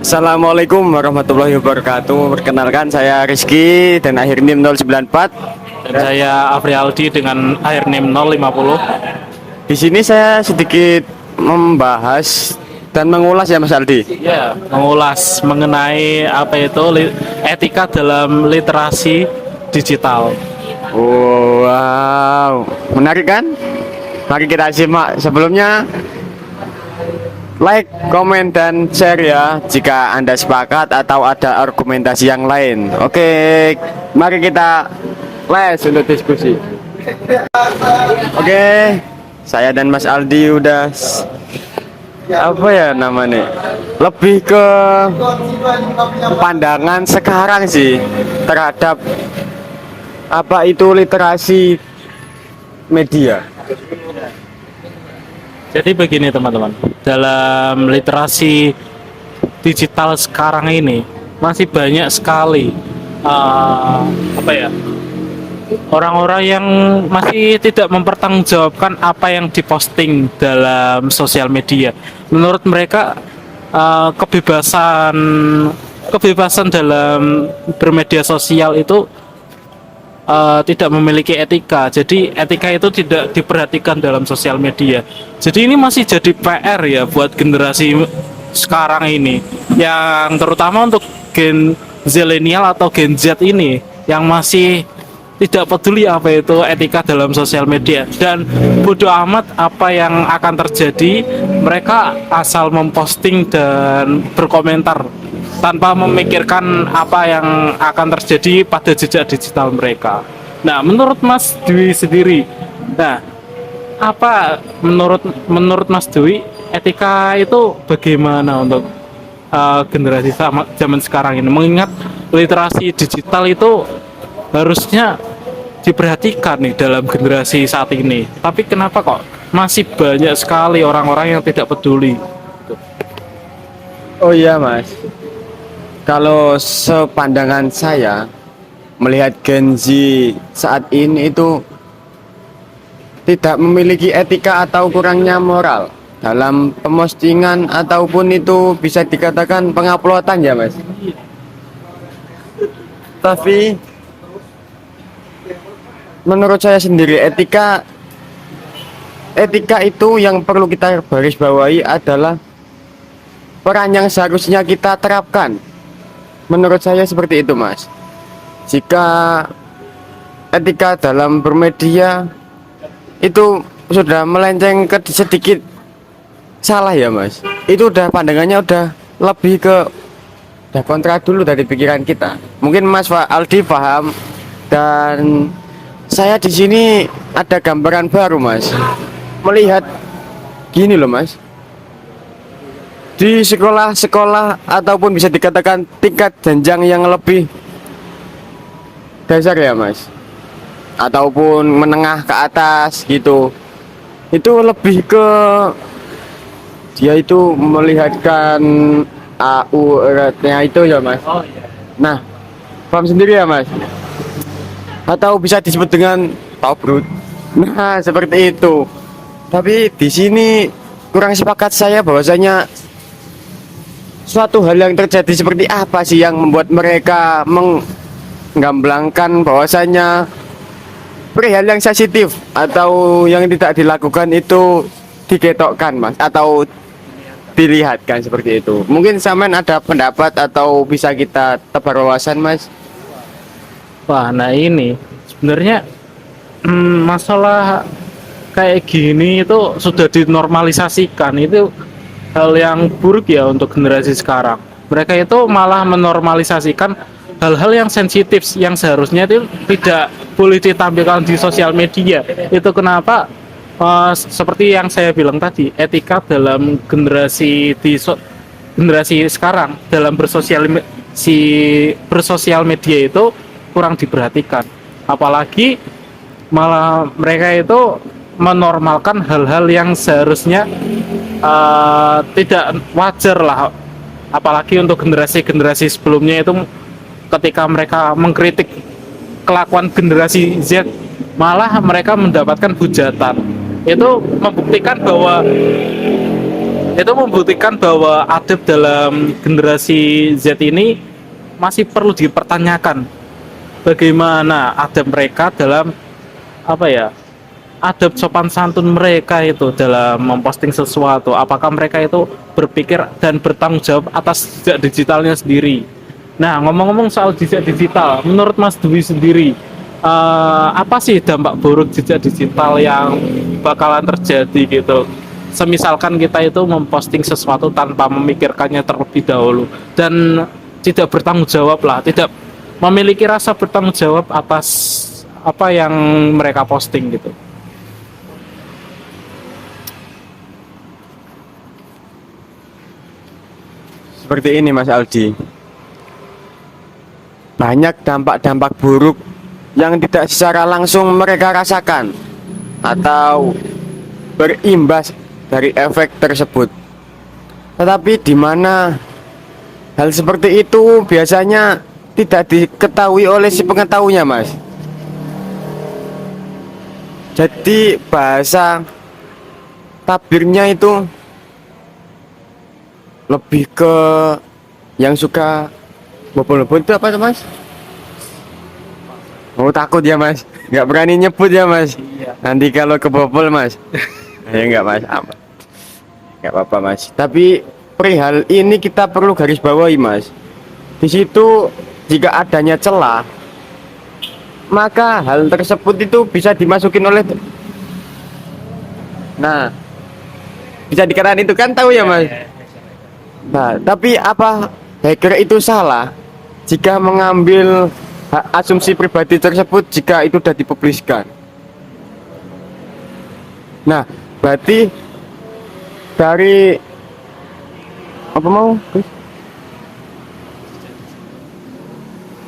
Assalamualaikum warahmatullahi wabarakatuh. Perkenalkan saya Rizky dan akhir NIM 094. Dan saya Afrialdi dengan akhir NIM 050. Di sini saya sedikit membahas dan mengulas ya Mas Aldi. Ya, mengulas mengenai apa itu etika dalam literasi digital. Wow, menarik kan? Mari kita simak. Sebelumnya like, komen, dan share ya jika Anda sepakat atau ada argumentasi yang lain. Oke, mari kita les untuk diskusi. Oke, saya dan Mas Aldi udah apa ya namanya? Lebih ke pandangan sekarang sih terhadap apa itu literasi media. Jadi begini teman-teman, dalam literasi digital sekarang ini masih banyak sekali apa ya, orang-orang yang masih tidak mempertanggungjawabkan apa yang diposting dalam sosial media. Menurut mereka kebebasan dalam bermedia sosial itu tidak memiliki etika. Jadi etika itu tidak diperhatikan dalam sosial media. Jadi ini masih jadi PR ya buat generasi sekarang ini, yang terutama untuk gen zilenial atau gen Z ini yang masih tidak peduli apa itu etika dalam sosial media, dan bodoh amat apa yang akan terjadi. Mereka asal memposting dan berkomentar tanpa memikirkan apa yang akan terjadi pada jejak digital mereka. Nah, menurut Mas Dwi sendiri, nah apa menurut Mas Dwi etika itu bagaimana untuk generasi zaman sekarang ini? Mengingat literasi digital itu harusnya diperhatikan nih dalam generasi saat ini. Tapi kenapa kok masih banyak sekali orang-orang yang tidak peduli? Oh iya Mas, kalau sepandangan saya melihat Gen Z saat ini itu tidak memiliki etika atau kurangnya moral dalam pemostingan ataupun itu bisa dikatakan penguploadan ya Mas. Tapi menurut saya sendiri etika itu yang perlu kita garis bawahi adalah peran yang seharusnya kita terapkan. Menurut saya seperti itu Mas. Jika etika dalam bermedia itu sudah melenceng ke sedikit salah ya Mas, itu udah pandangannya udah lebih ke udah kontra dulu dari pikiran kita. Mungkin Mas Aldi paham, dan saya di sini ada gambaran baru Mas, melihat gini loh Mas, di sekolah-sekolah ataupun bisa dikatakan tingkat jenjang yang lebih dasar ya Mas, ataupun menengah ke atas gitu, itu lebih ke dia itu melihatkan AU-nya itu ya Mas. Oh iya. Nah, paham sendiri ya Mas, atau bisa disebut dengan tobrut. Nah, seperti itu. Tapi di sini kurang sepakat saya bahwasanya suatu hal yang terjadi seperti apa sih yang membuat mereka menggamblangkan bahwasanya perihal yang sensitif atau yang tidak dilakukan itu digetokkan Mas, atau dilihatkan seperti itu. Mungkin sampean ada pendapat atau bisa kita tebar wawasan Mas? Wah, nah ini sebenarnya masalah kayak gini itu sudah dinormalisasikan. Itu hal yang buruk ya untuk generasi sekarang. Mereka itu malah menormalisasikan hal-hal yang sensitif yang seharusnya itu tidak boleh ditampilkan di sosial media. Itu kenapa seperti yang saya bilang tadi, etika dalam generasi sekarang dalam bersosial media itu kurang diperhatikan. Apalagi malah mereka itu menormalkan hal-hal yang seharusnya tidak wajar lah, apalagi untuk generasi-generasi sebelumnya itu ketika mereka mengkritik kelakuan generasi Z malah mereka mendapatkan hujatan. Itu membuktikan bahwa itu membuktikan bahwa adab dalam generasi Z ini masih perlu dipertanyakan. Bagaimana adab mereka dalam apa ya? Adab sopan santun mereka itu dalam memposting sesuatu. Apakah mereka itu berpikir dan bertanggung jawab atas jejak digitalnya sendiri? Nah, ngomong-ngomong soal jejak digital, menurut Mas Dwi sendiri, apa sih dampak buruk jejak digital yang bakalan terjadi gitu? Semisalkan kita itu memposting sesuatu tanpa memikirkannya terlebih dahulu dan tidak bertanggung jawab lah, tidak memiliki rasa bertanggung jawab atas apa yang mereka posting gitu. Seperti ini Mas Aldi. Banyak dampak-dampak buruk yang tidak secara langsung mereka rasakan atau berimbas dari efek tersebut. Tetapi di mana hal seperti itu biasanya tidak diketahui oleh si pengetahunya, Mas. Jadi bahasa tabirnya itu lebih ke yang suka bobol-bobol itu apa tuh, Mas? Oh, takut ya, Mas. Nggak berani nyebut ya, Mas. Iya. Nanti kalau kebobol, Mas. Ya nggak, Mas. Aman. Nggak apa-apa, Mas. Tapi perihal ini kita perlu garis bawahi, Mas. Di situ jika adanya celah, maka hal tersebut itu bisa dimasukin oleh, nah, bisa dikatakan itu kan, tahu ya, Mas. Nah, tapi apa hacker itu salah jika mengambil hak asumsi pribadi tersebut jika itu sudah dipubliskan? Nah, berarti dari apa mau?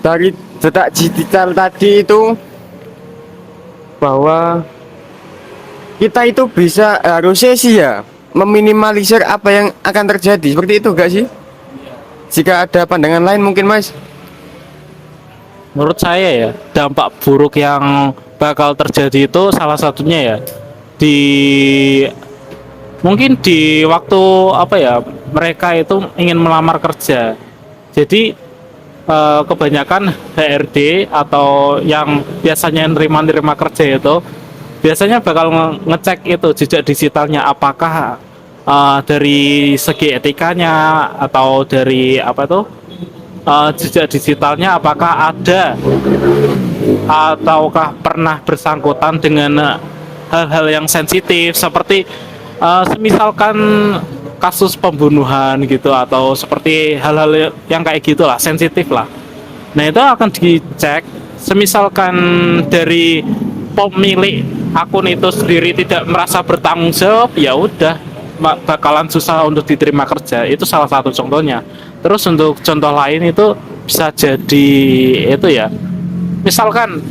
Dari jejak digital tadi itu bahwa kita itu bisa harusnya sih ya meminimalisir apa yang akan terjadi. Seperti itu gak sih? Jika ada pandangan lain mungkin, Mas. Menurut saya ya, dampak buruk yang bakal terjadi itu salah satunya ya di mungkin di waktu apa ya, mereka itu ingin melamar kerja. Jadi kebanyakan HRD atau yang biasanya nerima kerja itu biasanya bakal ngecek itu jejak digitalnya, apakah dari segi etikanya atau dari apa tuh jejak digitalnya apakah ada ataukah pernah bersangkutan dengan hal-hal yang sensitif seperti semisalkan kasus pembunuhan gitu atau seperti hal-hal yang kayak gitulah, sensitif lah. Nah, itu akan dicek. Semisalkan dari pemilik akun itu sendiri tidak merasa bertanggung jawab, ya udah bakalan susah untuk diterima kerja. Itu salah satu contohnya. Terus untuk contoh lain itu bisa jadi itu ya, misalkan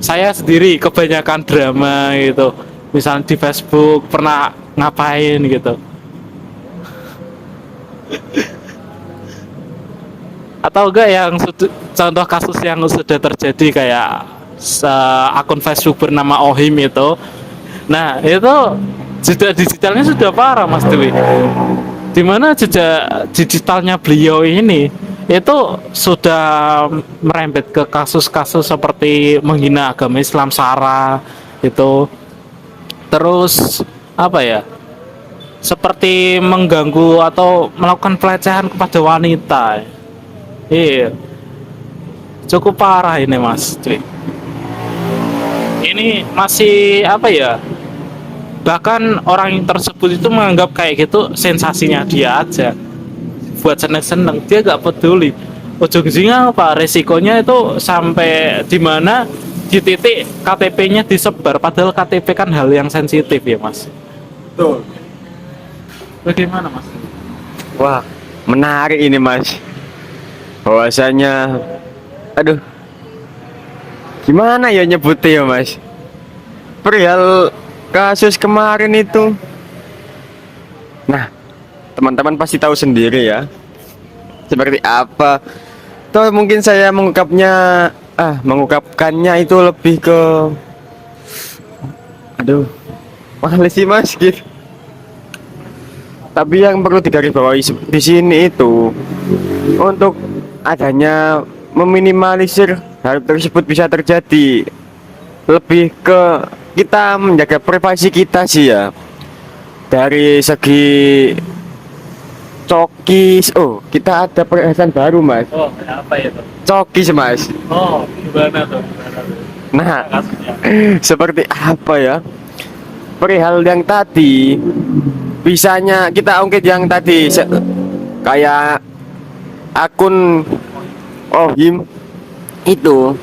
saya sendiri kebanyakan drama gitu, misalnya di Facebook pernah ngapain gitu, atau enggak yang contoh kasus yang sudah terjadi kayak akun Facebook bernama Ohim itu. Nah, itu jejak digitalnya sudah parah, Mas Dewi, dimana jejak digitalnya beliau ini itu sudah merembet ke kasus-kasus seperti menghina agama Islam, SARA itu, terus apa ya, seperti mengganggu atau melakukan pelecehan kepada wanita. Iya, cukup parah ini, Mas Cuy. Ini masih apa ya, bahkan orang tersebut itu menganggap kayak gitu sensasinya dia aja, buat seneng-seneng, dia gak peduli ujung-ujungnya apa resikonya itu sampai dimana di titik KTP-nya disebar, padahal KTP kan hal yang sensitif ya, Mas. Betul. Bagaimana, Mas? Wah, menarik ini, Mas. Bahwasanya, aduh, gimana ya nyebutnya ya, Mas? Perihal kasus kemarin itu, nah, teman-teman pasti tahu sendiri ya seperti apa. Toh mungkin saya mengungkapkannya itu lebih ke, aduh, males sih, Mas, gitu. Tapi yang perlu digarisbawahi di sini itu untuk adanya meminimalisir hal tersebut bisa terjadi, lebih ke kita menjaga privasi kita sih ya. Dari segi cokis, oh kita ada perhiasan baru mas, Oh, apa itu? cokis mas. Oh, gimana tuh? Gimana tuh? Nah, Kasusnya. seperti apa ya? Perihal yang tadi, bisanya kita ungkit yang tadi kayak akun Ohim itu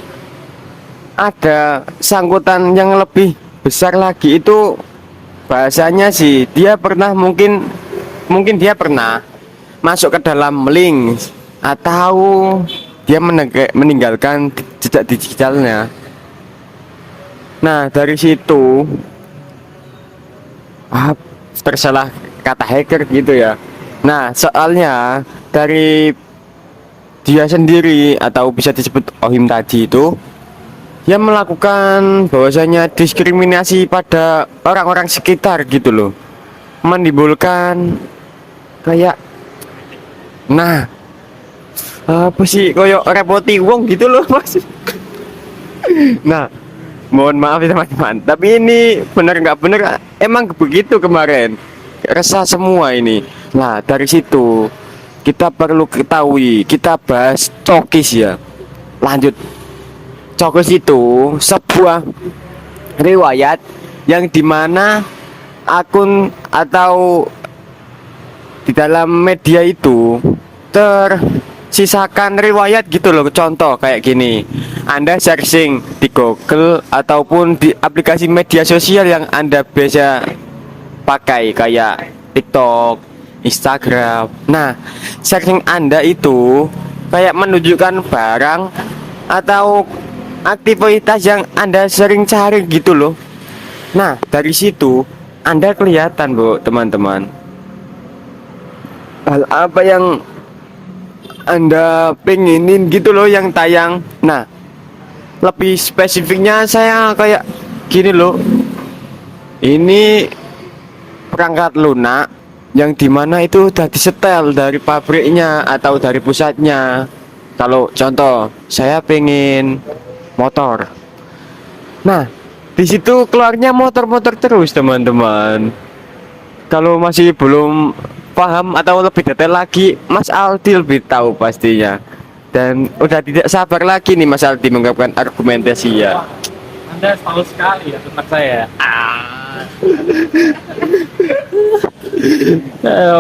ada sangkutan yang lebih besar lagi itu, bahasanya sih dia pernah mungkin dia pernah masuk ke dalam link atau dia meninggalkan jejak digitalnya. Nah dari situ tersalah kata hacker gitu ya. Nah soalnya dari dia sendiri atau bisa disebut Ohim tadi itu, dia melakukan bahwasanya diskriminasi pada orang-orang sekitar gitu loh, menimbulkan kayak, nah apa sih koyo repoti wong gitu loh mas. Nah mohon maaf ya teman-teman, tapi ini benar nggak benar, emang begitu kemarin resah semua ini. Nah dari situ kita perlu ketahui, kita bahas cokis ya. Lanjut, cokis itu sebuah riwayat yang dimana akun atau di dalam media itu tersisakan riwayat gitu loh. Contoh kayak gini, Anda searching di Google ataupun di aplikasi media sosial yang Anda biasa pakai kayak TikTok, Instagram. Nah, searching Anda itu kayak menunjukkan barang atau aktivitas yang Anda sering cari gitu loh. Nah, dari situ Anda kelihatan, Bu, teman-teman. Hal apa yang Anda pengenin gitu loh yang tayang. Nah, lebih spesifiknya saya kayak gini loh. Ini perangkat lunak yang dimana itu udah disetel dari pabriknya atau dari pusatnya. Kalau contoh saya pengen motor, nah di situ keluarnya motor-motor terus teman-teman. Kalau masih belum paham atau lebih detail lagi, Mas Aldi lebih tahu pastinya. Dan udah tidak sabar lagi nih Mas Aldi mengungkapkan argumentasi ya. Anda tahu sekali ya tentang saya.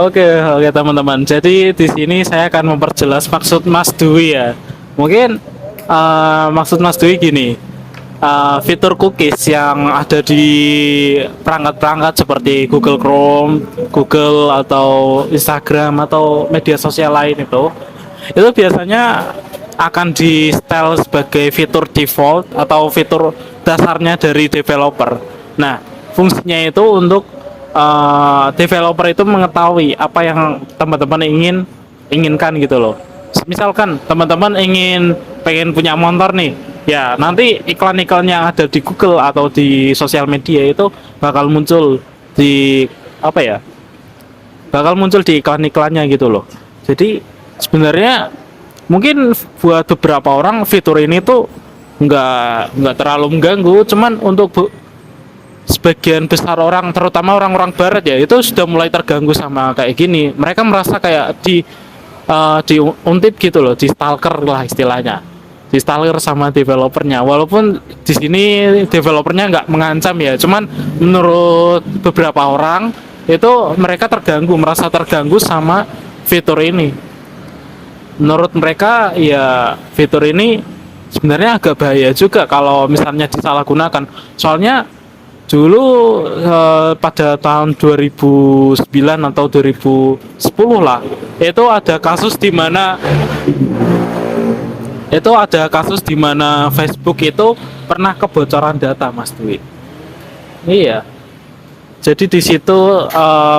Oke teman-teman. Jadi di sini saya akan memperjelas maksud Mas Dwi ya. Mungkin maksud Mas Dwi gini. Fitur cookies yang ada di perangkat-perangkat seperti Google Chrome, Google atau Instagram atau media sosial lain itu biasanya akan di setel sebagai fitur default atau fitur dasarnya dari developer. Nah, fungsinya itu untuk developer itu mengetahui apa yang teman-teman inginkan gitu loh. Misalkan teman-teman pengen punya motor nih, ya nanti iklan-iklan yang ada di Google atau di sosial media itu bakal muncul di bakal muncul di iklan-iklannya gitu loh. Jadi sebenarnya mungkin buat beberapa orang fitur ini tuh nggak terlalu mengganggu, cuman untuk sebagian besar orang, terutama orang-orang barat ya, itu sudah mulai terganggu sama kayak gini. Mereka merasa kayak diuntip gitu loh, di stalker lah istilahnya, di stalker sama developernya. Walaupun di sini developernya nggak mengancam ya, cuman menurut beberapa orang itu mereka merasa terganggu sama fitur ini. Menurut mereka ya fitur ini sebenarnya agak bahaya juga kalau misalnya disalahgunakan. Soalnya dulu pada tahun 2009 atau 2010 lah, itu ada kasus di mana Facebook itu pernah kebocoran data, Mas Dwi. Iya. Jadi di situ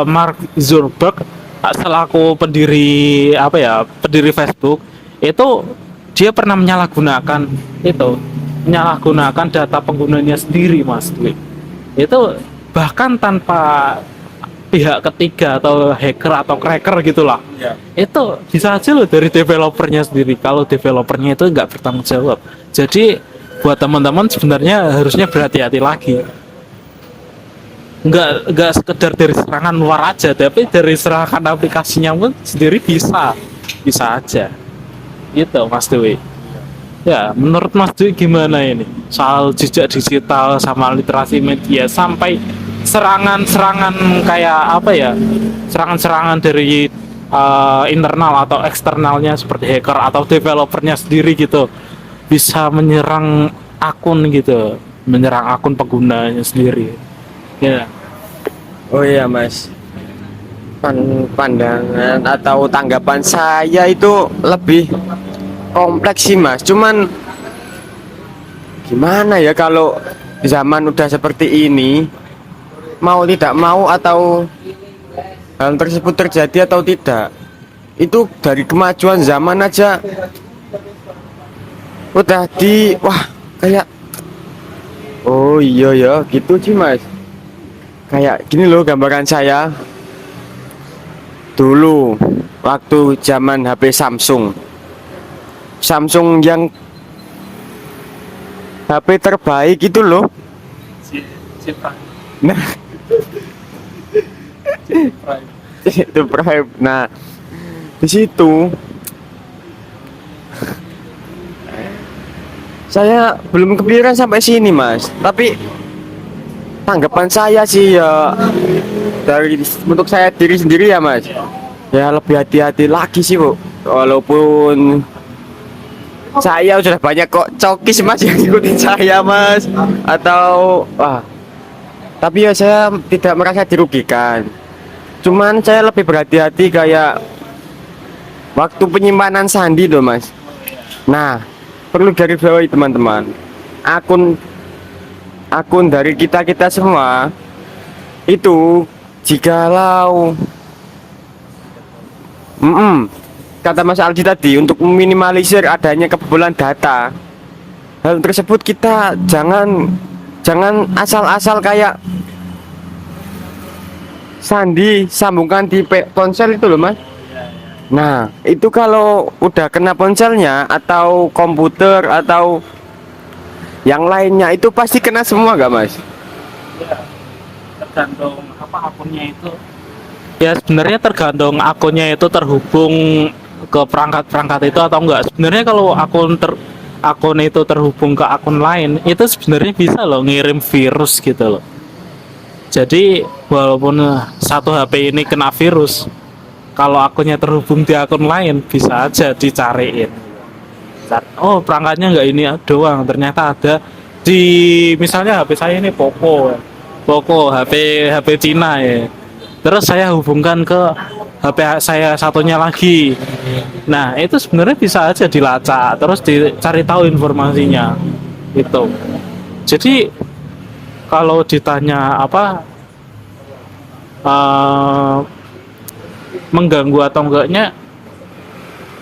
Mark Zuckerberg selaku pendiri Facebook itu dia pernah menyalahgunakan data penggunanya sendiri, Mas Dwi. Itu bahkan tanpa pihak ketiga atau hacker atau cracker gitulah. Iya. Itu bisa aja loh dari developernya sendiri kalau developernya itu nggak bertanggung jawab. Jadi buat teman-teman sebenarnya harusnya berhati-hati lagi. Nggak sekedar dari serangan luar aja, tapi dari serangan aplikasinya pun sendiri bisa aja. Gitu Mas Dewi. Ya, menurut Mas Dwi gimana ini soal jejak digital sama literasi media sampai serangan-serangan kayak apa ya? Serangan-serangan dari internal atau eksternalnya seperti hacker atau developernya sendiri gitu bisa menyerang akun gitu, menyerang akun penggunanya sendiri. Ya, Oh iya Mas, pandangan atau tanggapan saya itu lebih kompleks sih Mas. Cuman gimana ya kalau zaman udah seperti ini, mau tidak mau atau hal tersebut terjadi atau tidak, itu dari kemajuan zaman aja udah wah kayak oh iya ya gitu sih Mas. Kayak gini loh gambaran saya dulu waktu zaman HP Samsung yang HP terbaik itu loh. Nah, itu Prime. Nah, di situ saya belum kepikiran sampai sini, Mas. Tapi tanggapan saya sih ya dari untuk saya diri sendiri ya, Mas. Ya lebih hati-hati lagi sih, Bu. Walaupun saya sudah banyak kok cokis Mas yang ikutin saya Mas atau wah tapi ya saya tidak merasa dirugikan, cuman saya lebih berhati-hati kayak waktu penyimpanan sandi loh Mas. Nah perlu garis bawahi teman-teman, akun dari kita semua itu jikalau kata Mas Aldi tadi untuk meminimalisir adanya kebobolan data, hal tersebut kita jangan asal-asal kayak sandi sambungkan di ponsel itu loh Mas. Nah itu kalau udah kena ponselnya atau komputer atau yang lainnya itu pasti kena semua gak Mas? Ya, tergantung apa akunnya itu. Ya sebenarnya tergantung akunnya itu terhubung ke perangkat-perangkat itu atau enggak. Sebenarnya kalau akun itu terhubung ke akun lain itu sebenarnya bisa loh ngirim virus gitu loh. Jadi walaupun satu HP ini kena virus, kalau akunnya terhubung di akun lain bisa aja dicariin. Oh perangkatnya enggak ini doang, ternyata ada di misalnya HP saya ini Poco HP Cina ya. Terus saya hubungkan ke HP saya satunya lagi. Nah, itu sebenarnya bisa aja dilacak, terus dicari tahu informasinya. Itu. Jadi kalau ditanya apa mengganggu atau enggaknya,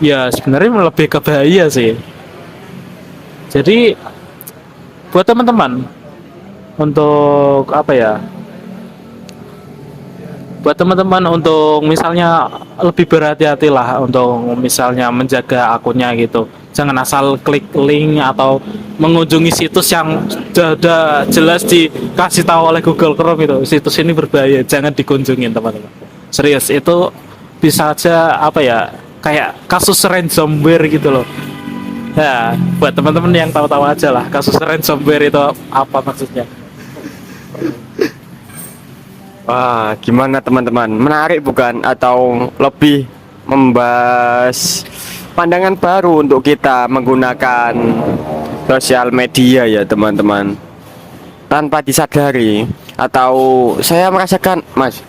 ya sebenarnya lebih ke bahaya sih. Jadi buat teman-teman untuk apa ya? Buat teman-teman untuk misalnya lebih berhati-hatilah untuk misalnya menjaga akunnya gitu. Jangan asal klik link atau mengunjungi situs yang sudah jelas dikasih tahu oleh Google Chrome itu. Situs ini berbahaya, jangan dikunjungin teman-teman. Serius, itu bisa aja apa ya? Kayak kasus ransomware gitu loh. Ya, buat teman-teman yang tahu-tahu aja lah kasus ransomware itu apa maksudnya. Wah, gimana teman-teman? Menarik bukan? Atau lebih membahas pandangan baru untuk kita menggunakan sosial media ya teman-teman. Tanpa disadari atau saya merasakan, Mas,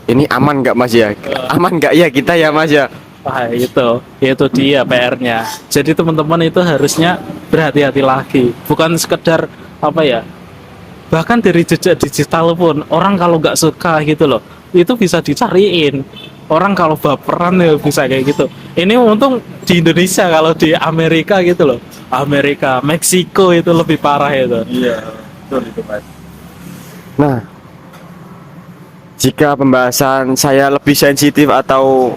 ini aman nggak Mas ya? Aman nggak ya kita ya Mas ya? Wah itu dia PR-nya. Jadi teman-teman itu harusnya berhati-hati lagi. Bukan sekedar apa ya? Bahkan dari jejak digital pun orang kalau nggak suka gitu loh itu bisa dicariin. Orang kalau baperan ya bisa kayak gitu. Ini untung di Indonesia, kalau di Amerika gitu loh, Amerika Meksiko itu lebih parah itu. Iya betul itu Mas. Nah jika pembahasan saya lebih sensitif atau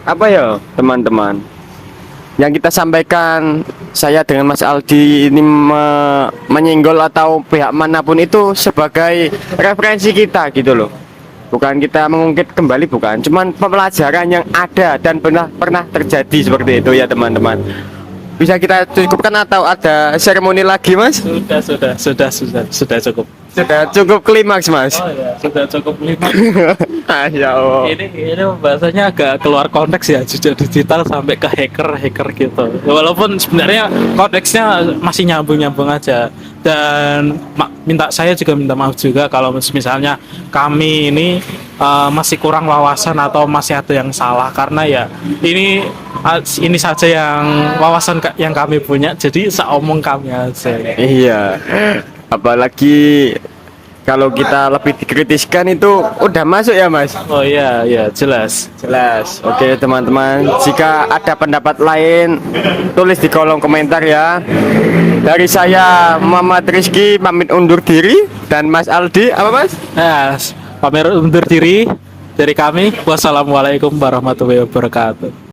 apa ya teman-teman, yang kita sampaikan saya dengan Mas Aldi ini menyenggol atau pihak manapun itu sebagai referensi kita gitu loh, bukan kita mengungkit kembali, bukan, cuman pembelajaran yang ada dan pernah terjadi seperti itu ya teman-teman. Bisa kita cukupkan atau ada seremoni lagi Mas? Sudah cukup. Sudah cukup klimaks Mas. Oh ya, sudah cukup 5. Ya Allah. Ini bahasanya agak keluar konteks ya, jejak digital sampai ke hacker gitu. Walaupun sebenarnya konteksnya masih nyambung aja. Dan saya juga minta maaf juga kalau misalnya kami ini masih kurang wawasan atau masih ada yang salah, karena ya ini saja yang wawasan yang kami punya, jadi seomong kami aja. Iya. Apalagi kalau kita lebih dikritiskan itu udah masuk ya Mas. Oh iya, jelas. Oke teman-teman, jika ada pendapat lain tulis di kolom komentar ya. Dari saya Muhammad Rizky pamit undur diri, dan Mas Aldi apa Mas? Nah, pamer undur diri dari kami. Wassalamualaikum warahmatullahi wabarakatuh.